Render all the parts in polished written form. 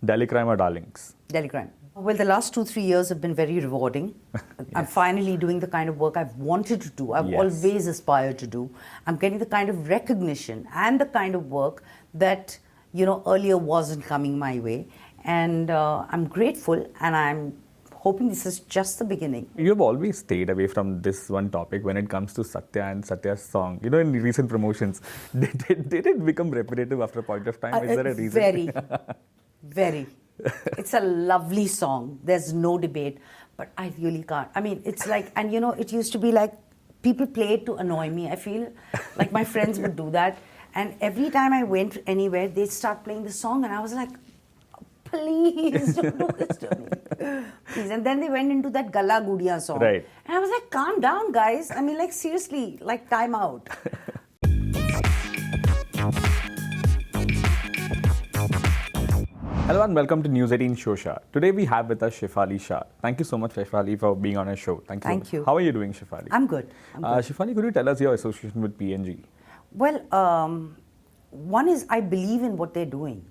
Delhi Crime or Darlings? Delhi Crime. Well, the last 2-3 years have been very rewarding. Yes. I'm finally doing the kind of work I've wanted to do. I've always aspired to do. I'm getting the kind of recognition and the kind of work that, earlier wasn't coming my way. And I'm grateful, and I'm hoping this is just the beginning. You've always stayed away from this one topic when it comes to Satya and Satya Song. In recent promotions, did it become repetitive after a point of time? Is there a reason? Very. It's a lovely song. There's no debate. But I really can't. I mean, it's like, and it used to be like people play it to annoy me. I feel like my friends would do that. And every time I went anywhere, they'd start playing the song. And I was like, please don't do this to me. Please. And then they went into that Galla Gudiya song. Right. And I was like, calm down, guys. I mean, like, seriously, like, time out. Hello and welcome to News 18 Showsha. Today we have with us Shefali Shah. Thank you so much, Shefali, for being on our show. Thank you. How are you doing, Shefali? I'm good. Shefali, could you tell us your association with P&G? Well, one is I believe in what they're doing.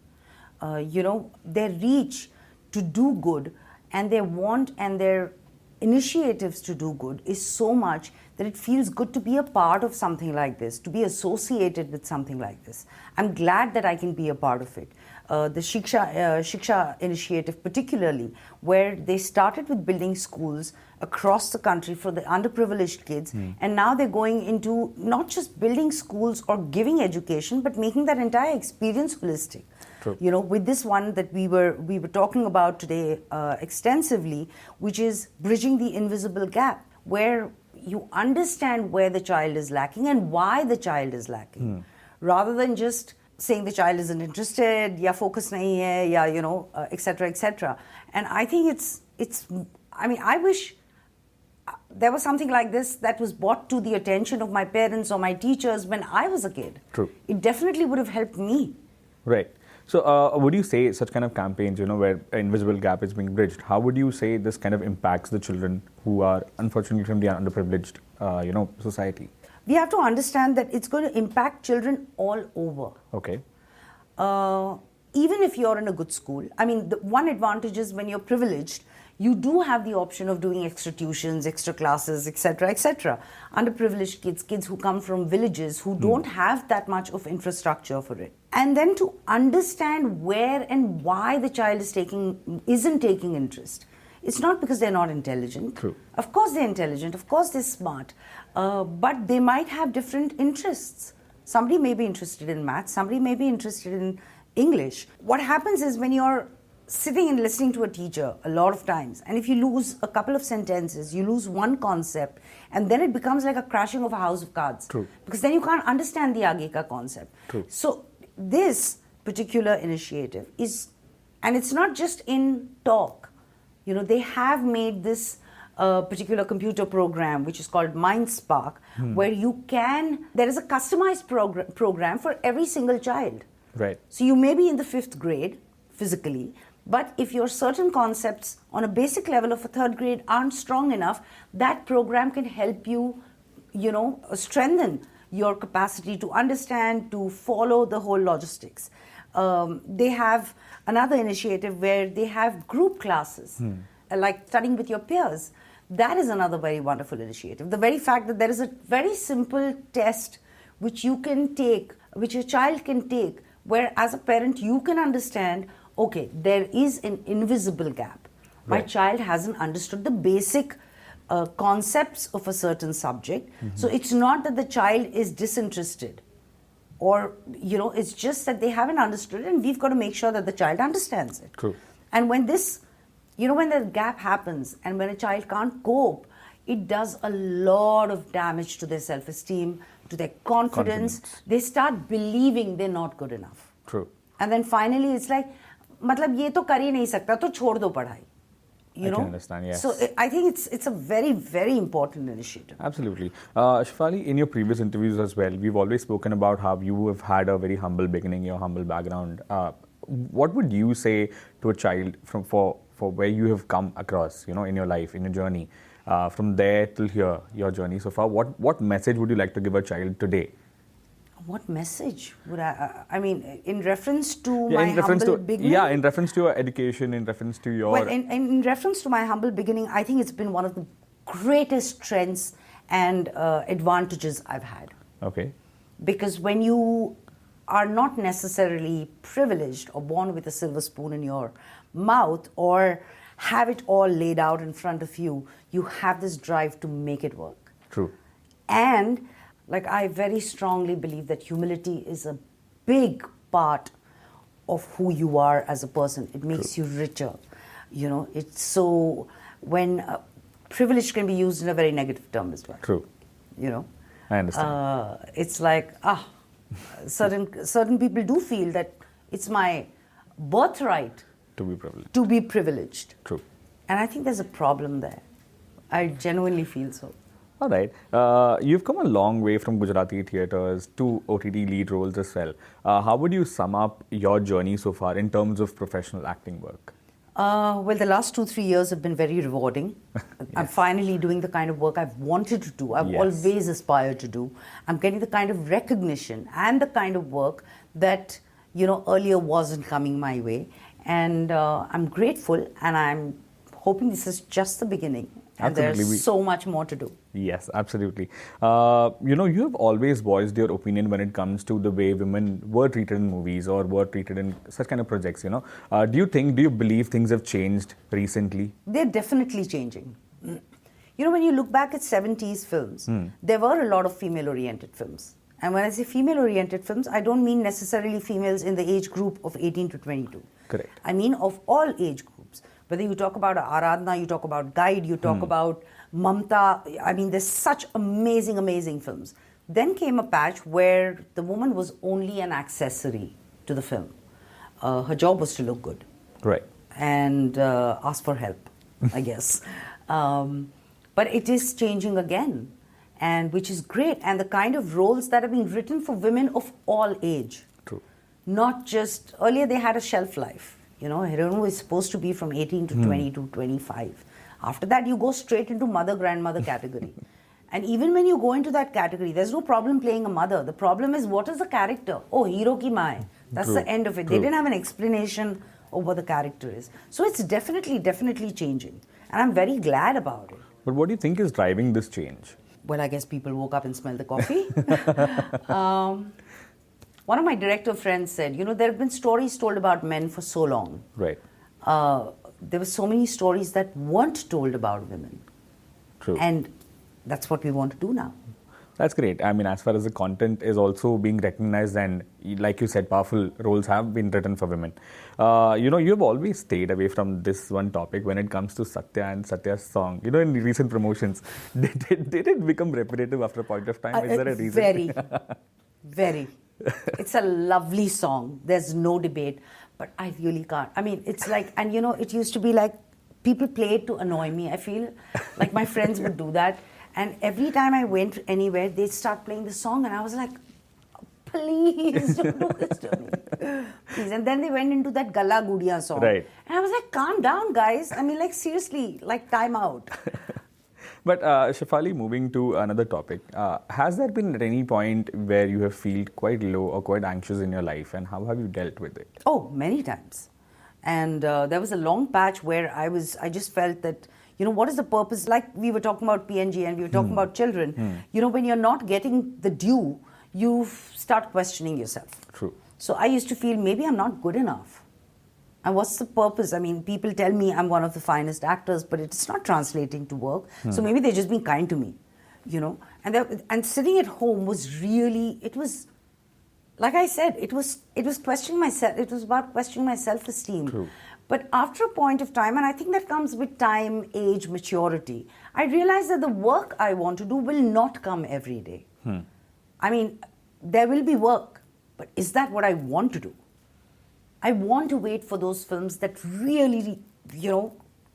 Their reach to do good and their want and their initiatives to do good is so much that it feels good to be a part of something like this, to be associated with something like this. I'm glad that I can be a part of it. The Shiksha initiative particularly, where they started with building schools across the country for the underprivileged kids, and now they're going into not just building schools or giving education, but making that entire experience holistic. True. With this one that we were talking about today extensively, which is bridging the invisible gap, where you understand where the child is lacking and why the child is lacking, rather than just saying the child isn't interested, ya focus nahi hai, ya etc., etc. And I think I wish there was something like this that was brought to the attention of my parents or my teachers when I was a kid. True. It definitely would have helped me. Right. So would you say such kind of campaigns, where an invisible gap is being bridged, how would you say this kind of impacts the children who are unfortunately from the underprivileged, society? We have to understand that it's going to impact children all over. Okay. Even if you're in a good school. I mean, the one advantage is when you're privileged, you do have the option of doing extra tuitions, extra classes, etc., etc. Underprivileged kids who come from villages who don't have that much of infrastructure for it. And then to understand where and why the child isn't taking interest. It's not because they're not intelligent. True. Of course they're intelligent, of course they're smart, but they might have different interests. Somebody may be interested in maths, somebody may be interested in English. What happens is when you're sitting and listening to a teacher a lot of times, and if you lose a couple of sentences, you lose one concept, and then it becomes like a crashing of a house of cards. True. Because then you can't understand the aage ka concept. True. So this particular initiative is, and it's not just in talk. They have made this particular computer program, which is called MindSpark, where there is a customized program for every single child. Right. So you may be in the 5th grade physically, but if your certain concepts on a basic level of a 3rd grade aren't strong enough, that program can help you, strengthen your capacity to understand, to follow the whole logistics. They have another initiative where they have group classes, like studying with your peers. That is another very wonderful initiative. The very fact that there is a very simple test which you can take, which your child can take, where as a parent you can understand, okay, there is an invisible gap. My child hasn't understood the basic concepts of a certain subject. So it's not that the child is disinterested, or it's just that they haven't understood it, and we've got to make sure that the child understands it. True. And when when the gap happens and when a child can't cope, it does a lot of damage to their self-esteem, to their confidence. They start believing they're not good enough. True. And then finally it's like, matlab ye to kar hi nahi sakta, to chhod do padhai. I can understand, yes. So I think it's a very, very important initiative. Absolutely. Shefali, in your previous interviews as well, we've always spoken about how you have had a very humble beginning, your humble background. What would you say to a child for where you have come across, in your life, in your journey, from there till here, your journey so far? What message would you like to give a child today? What message would I mean, in reference to Yeah, my in reference humble to beginning? yeah, in reference to your education, in reference to your Well, in reference to my humble beginning, I think it's been one of the greatest strengths and advantages I've had. okay, Because when you are not necessarily privileged or born with a silver spoon in your mouth or have it all laid out in front of you, you have this drive to make it work. true, And like I very strongly believe that humility is a big part of who you are as a person. It makes you richer. You know, it's so when privilege can be used in a very negative term as well. true. You know, I understand. it's like certain people do feel that it's my birthright To be privileged. to be privileged. True. And I think there's a problem there. I genuinely feel so. All right. You've come a long way from Gujarati theatres to OTT lead roles as well. How would you sum up your journey so far in terms of professional acting work? Well, the last 2-3 years have been very rewarding. I'm finally doing the kind of work I've wanted to do. I've Yes. always aspired to do. I'm getting the kind of recognition and the kind of work that, you know, earlier wasn't coming my way. And I'm grateful, and I'm hoping this is just the beginning. And Absolutely. there's so much more to do. Yes, absolutely. You have always voiced your opinion when it comes to the way women were treated in movies or were treated in such kind of projects, Do you believe things have changed recently? They're definitely changing. You know, when you look back at 70s films, there were a lot of female-oriented films. And when I say female-oriented films, I don't mean necessarily females in the age group of 18 to 22. Correct. I mean of all age groups. Whether you talk about Aradhana, you talk about Guide, you talk about Mamta. I mean, there's such amazing, amazing films. Then came a patch where the woman was only an accessory to the film. Her job was to look good. Right. And ask for help, I guess. But it is changing again, and which is great. And the kind of roles that have been written for women of all age. True. Not just, earlier they had a shelf life. You know, heroine was supposed to be from 18 to 20 to 25. After that, you go straight into mother, grandmother category. And even when you go into that category, there's no problem playing a mother. The problem is, what is the character? Oh, hero ki maa hai. That's True. the end of it. True. They didn't have an explanation of what the character is. So it's definitely, definitely changing. And I'm very glad about it. But what do you think is driving this change? Well, I guess people woke up and smelled the coffee. One of my director friends said, there have been stories told about men for so long. Right. There were so many stories that weren't told about women. True. And that's what we want to do now. That's great. I mean, as far as the content is also being recognized and, like you said, powerful roles have been written for women. You have always stayed away from this one topic when it comes to Satya and Satya Song. In recent promotions, did it become repetitive after a point of time? Is there a reason? Very, very. It's a lovely song. There's no debate. But I really can't. I mean, it's like, and it used to be like, people play it to annoy me. I feel like my friends would do that. And every time I went anywhere, they'd start playing the song, and I was like, please don't do this to me. Please. And then they went into that Gala Gudiya song. Right. And I was like, calm down, guys. I mean, like, seriously, like, time out. But Shefali, moving to another topic, has there been at any point where you have felt quite low or quite anxious in your life, and how have you dealt with it? Oh, many times. And there was a long patch where I just felt that, what is the purpose? Like we were talking about P&G and we were talking about children. When you're not getting the due, you start questioning yourself. True. So I used to feel maybe I'm not good enough. And what's the purpose? I mean, people tell me I'm one of the finest actors, but it's not translating to work. So maybe they're just being kind to me, And sitting at home was really, it was, like I said, it was questioning myself. It was about questioning my self-esteem. True. But after a point of time, and I think that comes with time, age, maturity, I realized that the work I want to do will not come every day. I mean, there will be work, but is that what I want to do? I want to wait for those films that really,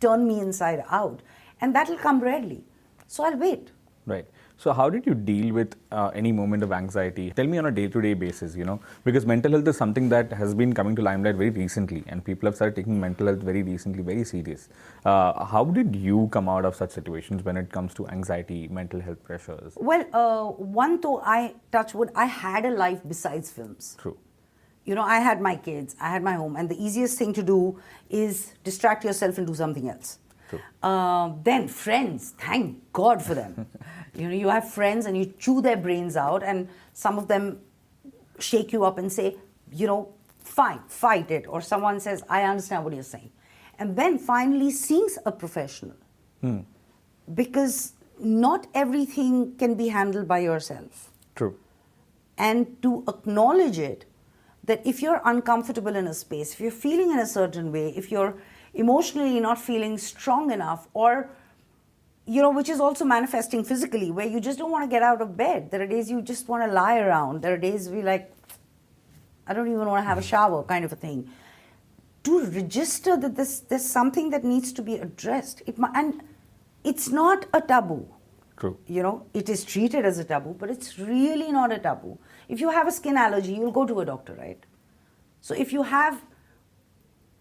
turn me inside out. And that'll come rarely. So I'll wait. Right. So how did you deal with any moment of anxiety? Tell me on a day-to-day basis, because mental health is something that has been coming to limelight very recently, and people have started taking mental health very recently, very serious. How did you come out of such situations when it comes to anxiety, mental health pressures? Well, one though, I touch wood, I had a life besides films. True. I had my kids, I had my home, and the easiest thing to do is distract yourself and do something else. True. Then friends, thank God for them. You have friends and you chew their brains out, and some of them shake you up and say, fine, fight it. Or someone says, I understand what you're saying. And then finally seeing a professional. Because not everything can be handled by yourself. True. And to acknowledge it, that if you're uncomfortable in a space, if you're feeling in a certain way, if you're emotionally not feeling strong enough, or which is also manifesting physically, where you just don't want to get out of bed. There are days you just want to lie around. There are days we I don't even want to have a shower, kind of a thing. To register that there's something that needs to be addressed. And it's not a taboo. True. It is treated as a taboo, but it's really not a taboo. If you have a skin allergy, you'll go to a doctor, right? So if you have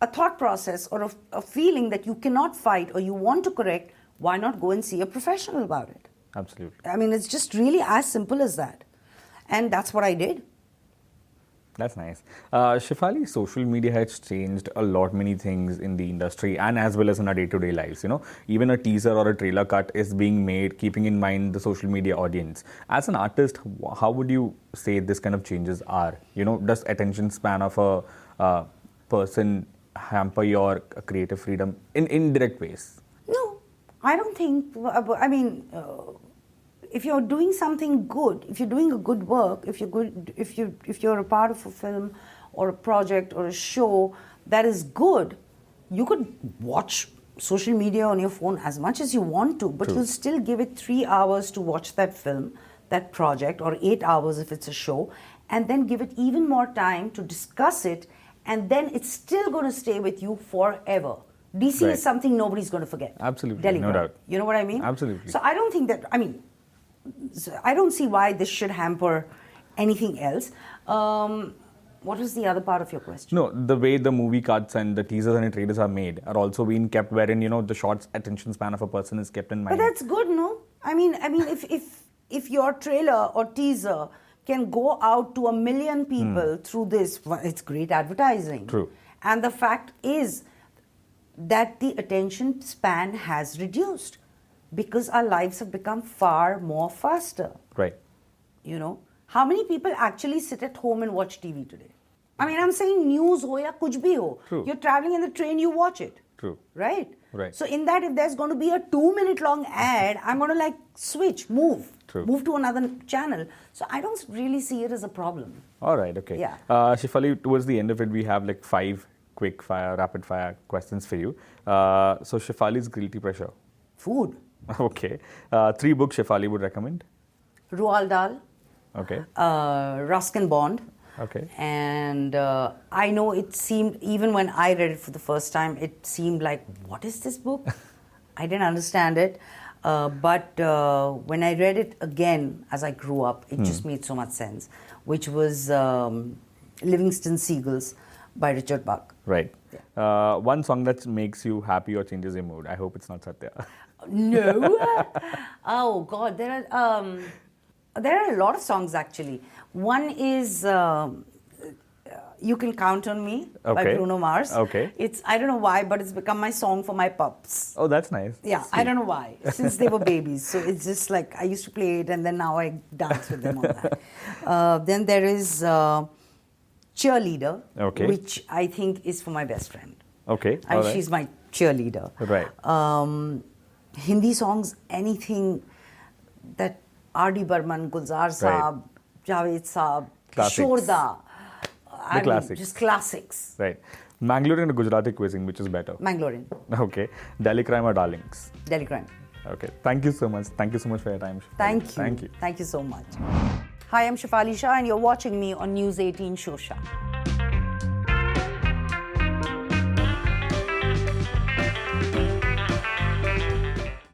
a thought process or a feeling that you cannot fight or you want to correct, why not go and see a professional about it? Absolutely. I mean, it's just really as simple as that. And that's what I did. That's nice. Shefali, social media has changed a lot, many things in the industry and as well as in our day-to-day lives. Even a teaser or a trailer cut is being made, keeping in mind the social media audience. As an artist, how would you say this kind of changes are? Does attention span of a person hamper your creative freedom in indirect ways? No, I don't think. If you're doing something good, if you're doing a good work, if you're a part of a film or a project or a show that is good, you could watch social media on your phone as much as you want to, but True. You'll still give it 3 hours to watch that film, that project, or 8 hours if it's a show, and then give it even more time to discuss it, and then it's still going to stay with you forever. DC Right. is something nobody's going to forget. Absolutely, Delhi no crime. doubt. You know what I mean? Absolutely. So I don't think that, I don't see why this should hamper anything else. What was the other part of your question? No, the way the movie cuts and the teasers and the trailers are made are also being kept wherein, the short attention span of a person is kept in mind. But that's good, no? If your trailer or teaser can go out to 1 million people through this, well, it's great advertising. True. And the fact is that the attention span has reduced because our lives have become far more faster. Right. How many people actually sit at home and watch TV today? I'm saying news ho ya kuch bhi ho. True. You're traveling in the train, you watch it. True. Right? Right. So in that, if there's going to be a 2-minute long ad, I'm going to switch, move to another channel. So I don't really see it as a problem. All right, okay. Yeah. Shefali, towards the end of it, we have 5 quick fire, rapid fire questions for you. So Shefali's guilty pleasure. Food. Okay. 3 books Shefali would recommend. Roald Dahl. Okay. Ruskin Bond. Okay. And I know it seemed, even when I read it for the first time, it seemed like, what is this book? I didn't understand it. But when I read it again as I grew up, it just made so much sense, which was Livingston Seagulls by Richard Bach. Right. Yeah. One song that makes you happy or changes your mood. I hope it's not Satya. No. Oh, God. There are a lot of songs, actually. One is You Can Count on Me by Bruno Mars. Okay. I don't know why, but it's become my song for my pups. Oh, that's nice. Yeah, I don't know why. Since they were babies. So it's just I used to play it and then now I dance with them on that. Then there is Cheerleader, which I think is for my best friend. Okay. She's my cheerleader. Right. Hindi songs, anything that R.D. Burman, Gulzar Saab, Javed Saab, Shorda. The classics. Just classics. Right. Mangalorean or Gujarati cuisine, which is better? Mangalorean. Okay. Delhi crime or darlings? Delhi crime. Okay. Thank you so much. Thank you so much for your time, Shefali. Thank you. Thank you. Thank you so much. Hi, I'm Shefali Shah and you're watching me on News 18 Showsha.